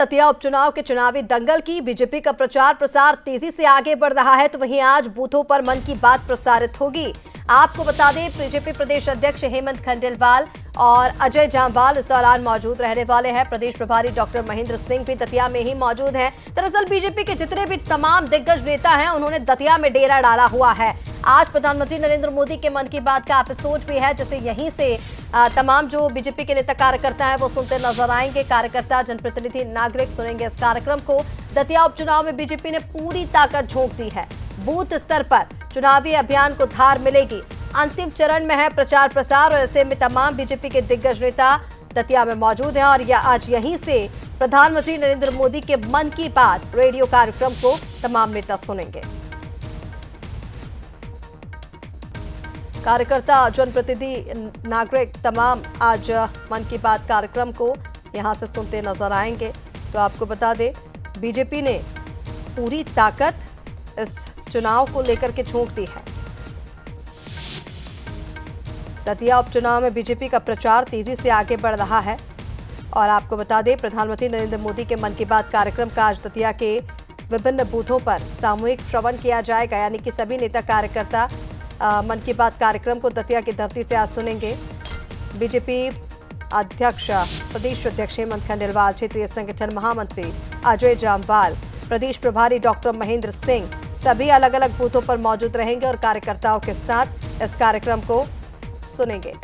दतिया उपचुनाव के चुनावी दंगल की बीजेपी का प्रचार प्रसार तेजी से आगे बढ़ रहा है, तो वहीं आज बूथों पर मन की बात प्रसारित होगी। आपको बता दें, बीजेपी प्रदेश अध्यक्ष हेमंत खंडेलवाल और अजय जामवाल इस दौरान मौजूद रहने वाले हैं। प्रदेश प्रभारी डॉक्टर महेंद्र सिंह भी दतिया में ही मौजूद हैं। दरअसल बीजेपी के जितने भी तमाम दिग्गज नेता हैं, उन्होंने दतिया में डेरा डाला हुआ है। आज प्रधानमंत्री नरेंद्र मोदी के मन की बात का एपिसोड भी है, जिसे यहीं से तमाम जो बीजेपी के नेता कार्यकर्ता हैं वो सुनते नजर आएंगे। कार्यकर्ता, जनप्रतिनिधि, नागरिक सुनेंगे इस कार्यक्रम को। दतिया उपचुनाव में बीजेपी ने पूरी ताकत झोंक दी है। बूथ स्तर पर चुनावी अभियान को धार मिलेगी। अंतिम चरण में है प्रचार प्रसार, और ऐसे में तमाम बीजेपी के दिग्गज नेता दतिया में मौजूद हैं और आज यहीं से प्रधानमंत्री नरेंद्र मोदी के मन की बात रेडियो कार्यक्रम को तमाम नेता सुनेंगे। कार्यकर्ता, जनप्रतिनिधि, नागरिक तमाम आज मन की बात कार्यक्रम को यहां से सुनते नजर आएंगे। तो आपको बता दें, बीजेपी ने पूरी ताकत इस चुनाव को लेकर के झोंक दी है। दतिया उपचुनाव में बीजेपी का प्रचार तेजी से आगे बढ़ रहा है और आपको बता दें, प्रधानमंत्री नरेंद्र मोदी के मन की बात कार्यक्रम का आज दतिया के विभिन्न बूथों पर सामूहिक श्रवण किया जाएगा। यानी कि सभी नेता कार्यकर्ता मन की बात कार्यक्रम को दतिया की धरती से आज सुनेंगे। बीजेपी अध्यक्ष, प्रदेश अध्यक्ष हेमंत खंडेलवाल, क्षेत्रीय संगठन महामंत्री अजय जामवाल, प्रदेश प्रभारी डॉक्टर महेंद्र सिंह सभी अलग अलग बूथों पर मौजूद रहेंगे और कार्यकर्ताओं के साथ इस कार्यक्रम को सुनेंगे।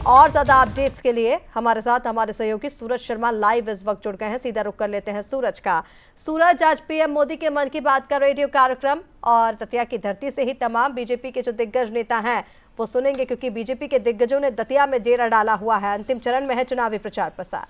और ज्यादा अपडेट्स के लिए हमारे साथ हमारे सहयोगी सूरज शर्मा लाइव इस वक्त जुड़ गए हैं। सीधा रुख कर लेते हैं सूरज का। सूरज, आज पीएम मोदी के मन की बात का रेडियो कार्यक्रम और दतिया की धरती से ही तमाम बीजेपी के जो दिग्गज नेता हैं वो सुनेंगे, क्योंकि बीजेपी के दिग्गजों ने दतिया में डेरा डाला हुआ है। अंतिम चरण में है चुनावी प्रचार प्रसार।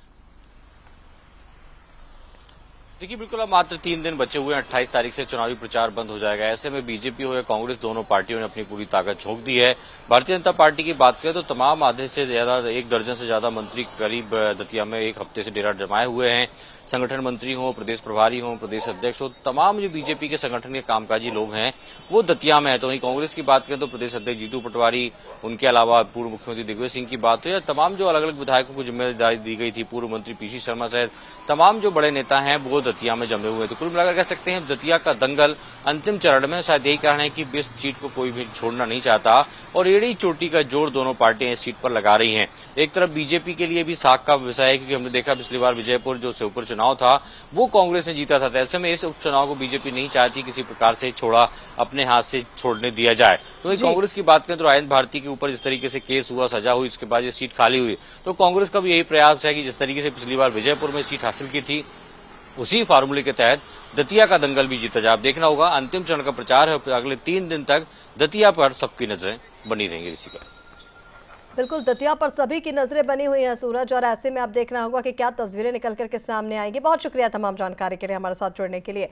देखिए, बिल्कुल अब मात्र 3 दिन बचे हुए हैं। 28 तारीख से चुनावी प्रचार बंद हो जाएगा। ऐसे में बीजेपी हो या कांग्रेस, दोनों पार्टियों ने अपनी पूरी ताकत झोंक दी है। भारतीय जनता पार्टी की बात करें तो तमाम आधे से ज्यादा 1 दर्जन से ज्यादा मंत्री करीब दतिया में एक हफ्ते से डेरा जमाए हुए हैं। संगठन मंत्री हो, प्रदेश प्रभारी हो, प्रदेश अध्यक्ष हो, तमाम जो बीजेपी के संगठन के कामकाजी लोग हैं वो दतिया में है। तो वहीं कांग्रेस की बात करें तो प्रदेश अध्यक्ष जीतू पटवारी, उनके अलावा पूर्व मुख्यमंत्री दिग्विजय सिंह की बात हो या तमाम जो अलग अलग विधायकों को जिम्मेदारी दी गई थी, पूर्व मंत्री पीसी शर्मा सहित तमाम जो बड़े नेता हैं वो दतिया में जमे हुए हैं। तो कुल मिलाकर कह सकते हैं दतिया का दंगल अंतिम चरण में। शायद यही कारण है कि इस सीट को कोई भी छोड़ना नहीं चाहता और एड़ी चोटी का जोर दोनों पार्टियां इस सीट पर लगा रही हैं। एक तरफ बीजेपी के लिए भी साख का विषय है, क्योंकि हमने देखा पिछली बार विजयपुर जो शिवपुर चुनाव था वो कांग्रेस ने जीता था। ऐसे में इस उपचुनाव को बीजेपी नहीं चाहती किसी प्रकार से छोड़ा अपने हाथ से छोड़ने दिया जाए। तो कांग्रेस की बात करें तो राजेंद्र भारती के ऊपर जिस तरीके से केस हुआ, सजा हुई, इसके बाद ये सीट खाली हुई, तो कांग्रेस का भी यही प्रयास है कि जिस तरीके से पिछली बार विजयपुर में सीट हासिल की थी उसी फार्मूले के तहत दतिया का दंगल भी जीता जाए। देखना होगा, अंतिम चरण का प्रचार है। अगले 3 दिन तक दतिया पर सबकी नजरें बनी रहेंगी। ऋषि का बिल्कुल, दतिया पर सभी की नजरें बनी हुई हैं सूरज, और ऐसे में अब देखना होगा कि क्या तस्वीरें निकल कर के सामने आएंगी। बहुत शुक्रिया तमाम जानकारी के लिए हमारे साथ जुड़ने के लिए।